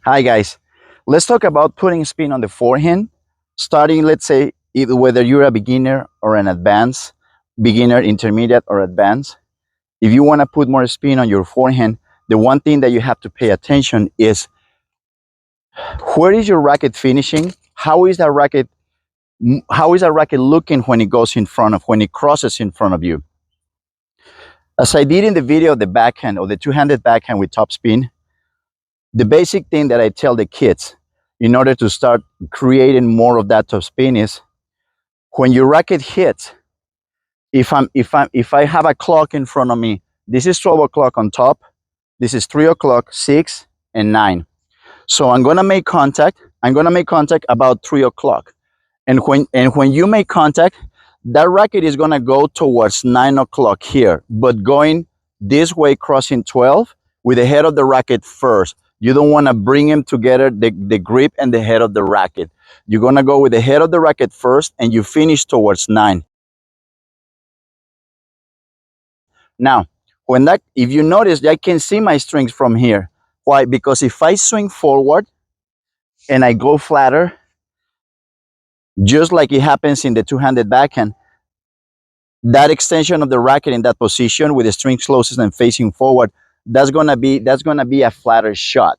Hi guys, let's talk about putting spin on the forehand. Starting, let's say, either whether you're a beginner or an advanced, beginner, intermediate, or advanced. If you want to put more spin on your forehand, the one thing that you have to pay attention is where is your racket finishing? How is that racket looking when it goes in front of, when it crosses in front of you? As I did in the video of the backhand or the two-handed backhand with top spin, the basic thing that I tell the kids in order to start creating more of that top spin is when your racket hits, if I have a clock in front of me, this is 12 o'clock on top, this is 3 o'clock, 6, and 9. So I'm gonna make contact. I'm gonna make contact about 3 o'clock. And when you make contact, that racket is gonna go towards 9 o'clock here, but going this way, crossing 12 with the head of the racket first. You don't want to bring them together, the grip and the head of the racket. You're gonna go with the head of the racket first, and you finish towards 9. Now, if you notice, I can see my strings from here. Why? Because if I swing forward and I go flatter, just like it happens in the two-handed backhand, that extension of the racket in that position with the strings closest and facing forward, that's gonna be a flatter shot.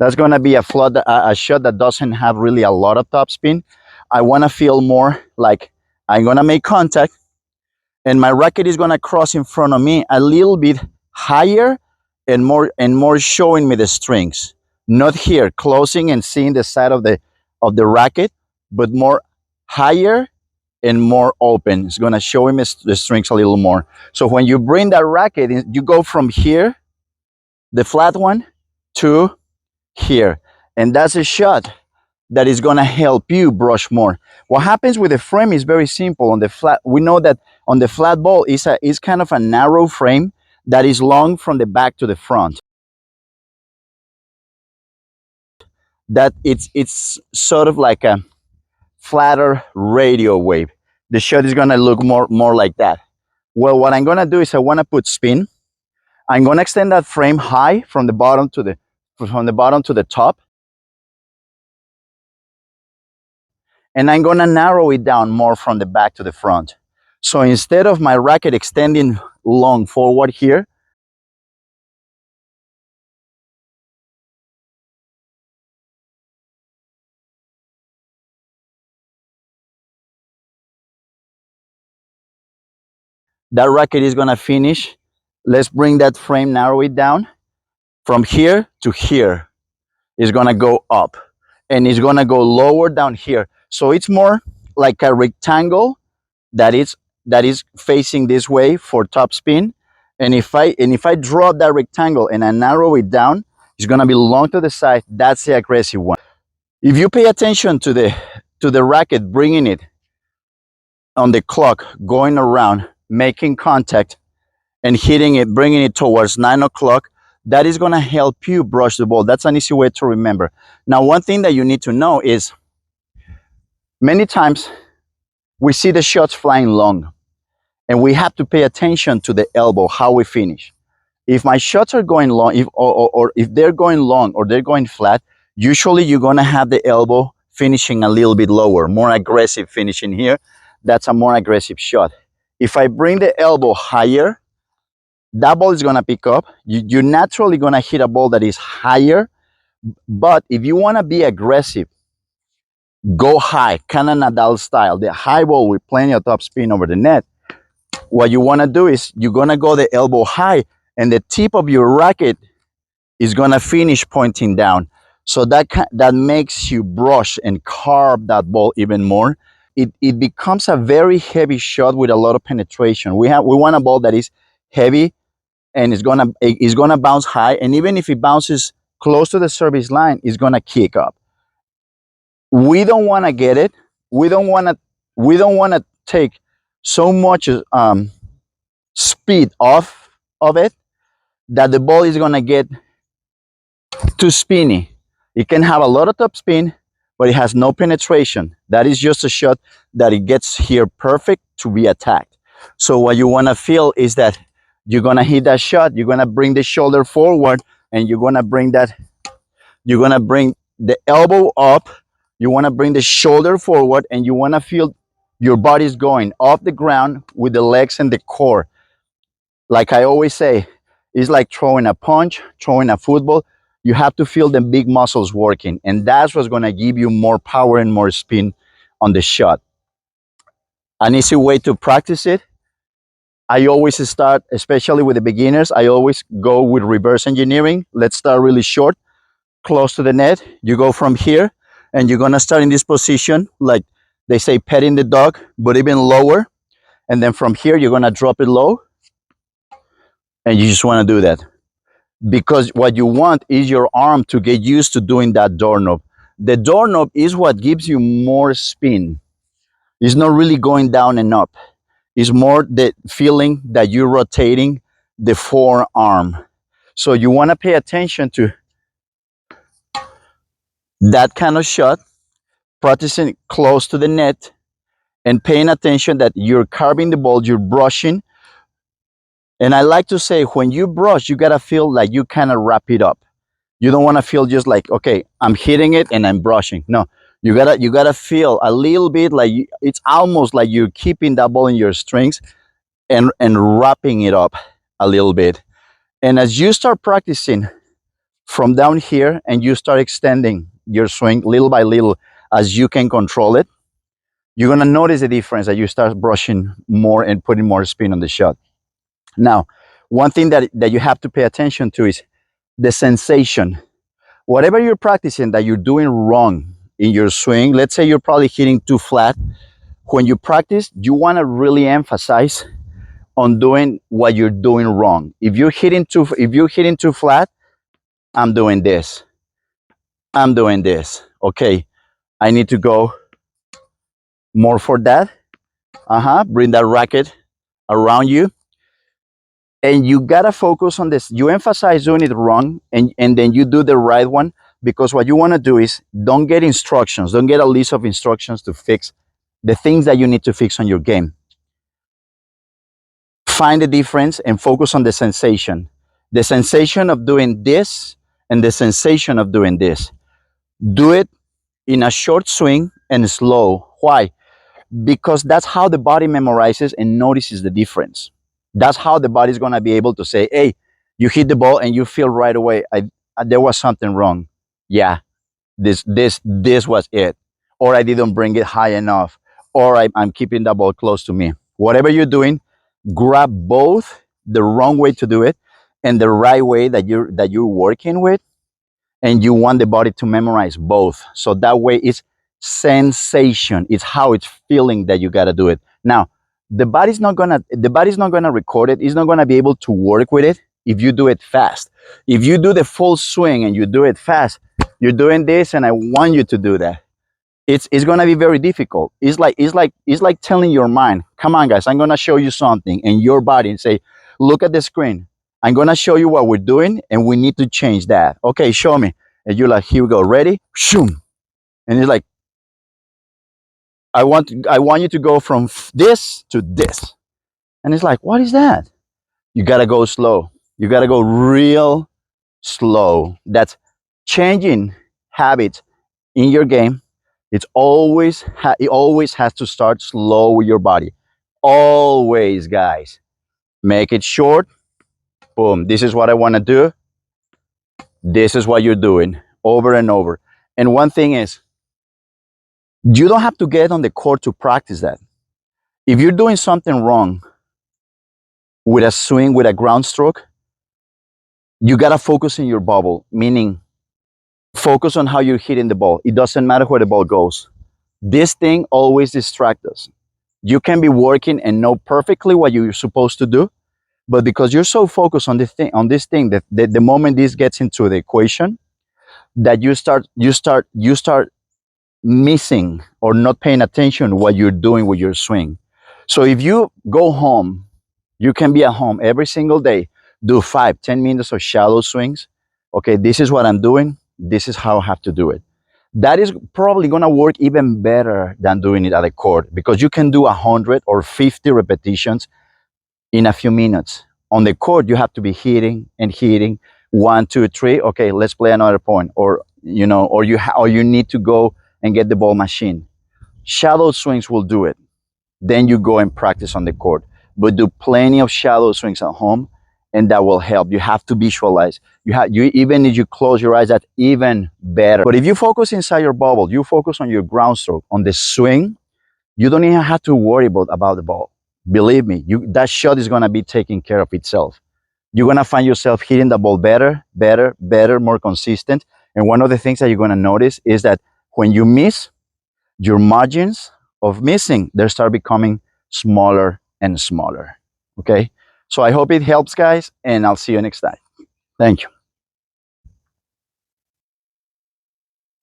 That's gonna be a shot that doesn't have really a lot of topspin. I wanna feel more like I'm gonna make contact and my racket is gonna cross in front of me a little bit higher and more showing me the strings. Not here, closing and seeing the side of the racket, but more higher and more open. It's gonna show him the strings a little more. So when you bring that racket in, you go from here, the flat one, to here. And that's a shot that is gonna help you brush more. What happens with the frame is very simple. On the flat, we know that on the flat ball is kind of a narrow frame that is long from the back to the front. That it's sort of like a flatter radio wave. The shot is gonna look more like that. Well, what I'm gonna do is I wanna put spin. I'm gonna extend that frame high from the bottom to the top. And I'm gonna narrow it down more from the back to the front. So instead of my racket extending long forward here, that racket is gonna finish. Let's bring that frame, narrow it down. From here to here, it's gonna go up. And it's gonna go lower down here. So it's more like a rectangle that is facing this way for top spin. And if I draw that rectangle and I narrow it down, it's gonna be long to the side. That's the aggressive one. If you pay attention to the racket, bringing it on the clock, going around, making contact, and hitting it, bringing it towards 9 o'clock, that is gonna help you brush the ball. That's an easy way to remember. Now, one thing that you need to know is many times we see the shots flying long, and we have to pay attention to the elbow, how we finish. If my shots are going long, if they're going long or they're going flat, usually you're gonna have the elbow finishing a little bit lower, more aggressive finishing here. That's a more aggressive shot. If I bring the elbow higher, that ball is gonna pick up. You're naturally gonna hit a ball that is higher, but if you wanna be aggressive, go high, kind of Nadal style, the high ball with plenty of top spin over the net. What you wanna do is you're gonna go the elbow high, and the tip of your racket is gonna finish pointing down. So that makes you brush and carve that ball even more. It becomes a very heavy shot with a lot of penetration. We want a ball that is heavy and it's gonna bounce high, and even if it bounces close to the service line, it's gonna kick up. We don't wanna get it. We don't wanna take so much speed off of it that the ball is gonna get too spinny. It can have a lot of top spin, but it has no penetration. That is just a shot that it gets here perfect to be attacked. So what you wanna feel is that you're gonna hit that shot, you're gonna bring the shoulder forward, and you're gonna bring that You're gonna bring the elbow up, you wanna bring the shoulder forward, and you wanna feel your body's going off the ground with the legs and the core. Like I always say, it's like throwing a punch, throwing a football. You have to feel the big muscles working, and that's what's gonna give you more power and more spin on the shot. An easy way to practice it, I always start, especially with the beginners, I always go with reverse engineering. Let's start really short, close to the net. You go from here, and you're gonna start in this position, like they say, petting the dog, but even lower. And then from here, you're gonna drop it low, and you just wanna do that. Because what you want is your arm to get used to doing that doorknob. The doorknob is what gives you more spin. It's not really going down and up. It's more the feeling that you're rotating the forearm. So you want to pay attention to that kind of shot, practicing close to the net, and paying attention that you're carving the ball, you're brushing. And I like to say, when you brush, you got to feel like you kind of wrap it up. You don't want to feel just like, okay, I'm hitting it and I'm brushing. No, you gotta feel a little bit like it's almost like you're keeping that ball in your strings and wrapping it up a little bit. And as you start practicing from down here and you start extending your swing little by little as you can control it, you're gonna notice the difference that you start brushing more and putting more spin on the shot. Now, one thing that you have to pay attention to is the sensation. Whatever you're practicing that you're doing wrong in your swing, let's say you're probably hitting too flat. When you practice, you want to really emphasize on doing what you're doing wrong. If you're hitting too flat, I'm doing this. I'm doing this. Okay, I need to go more for that. Bring that racket around you, and you gotta focus on this. You emphasize doing it wrong, and then you do the right one, because what you want to do is don't get instructions, don't get a list of instructions to fix the things that you need to fix on your game. Find the difference and focus on the sensation of doing this and the sensation of doing this. Do it in a short swing and slow. Why? Because that's how the body memorizes and notices the difference. That's how the body's going to be able to say, hey, you hit the ball and you feel right away, there was something wrong. Yeah, this was it. Or I didn't bring it high enough. Or I'm keeping the ball close to me. Whatever you're doing, grab both the wrong way to do it and the right way that you're working with, and you want the body to memorize both. So that way it's sensation. It's how it's feeling that you got to do it. Now, the body's not gonna record it. It's not gonna be able to work with it if you do it fast. If you do the full swing and you do it fast, you're doing this, and I want you to do that. It's gonna be very difficult. It's like telling your mind, come on guys, I'm gonna show you something, and your body and say, look at the screen. I'm gonna show you what we're doing, and we need to change that. Okay, show me. And you're like, here we go, ready? Shoom. And it's like, I want you to go from this to this. And it's like, what is that? You gotta go slow. You gotta go real slow. That's changing habits in your game. It always has to start slow with your body. Always, guys. Make it short. Boom. This is what I want to do. This is what you're doing over and over. And one thing is, you don't have to get on the court to practice that. If you're doing something wrong with a swing, with a ground stroke, you got to focus in your bubble, meaning focus on how you're hitting the ball. It doesn't matter where the ball goes. This thing always distracts us. You can be working and know perfectly what you're supposed to do, but because you're so focused on this thing, that the moment this gets into the equation, that you start missing or not paying attention to what you're doing with your swing. So if you go home, you can be at home every single day, do 5-10 minutes of shallow swings. Okay, this is what I'm doing, this is how I have to do it. That is probably going to work even better than doing it at a court, because you can do 100 or 50 repetitions in a few minutes. On the court, you have to be hitting and hitting 1, 2, 3. Okay, let's play another point. Or or you need to go and get the ball machine. Shadow swings will do it. Then you go and practice on the court. But do plenty of shadow swings at home, and that will help. You have to visualize. You even if you close your eyes, that's even better. But if you focus inside your bubble, you focus on your ground stroke, on the swing, you don't even have to worry about the ball. Believe me, that shot is gonna be taking care of itself. You're gonna find yourself hitting the ball better, better, better, more consistent. And one of the things that you're gonna notice is that when you miss, your margins of missing, they start becoming smaller and smaller. Okay? So I hope it helps, guys, and I'll see you next time. Thank you.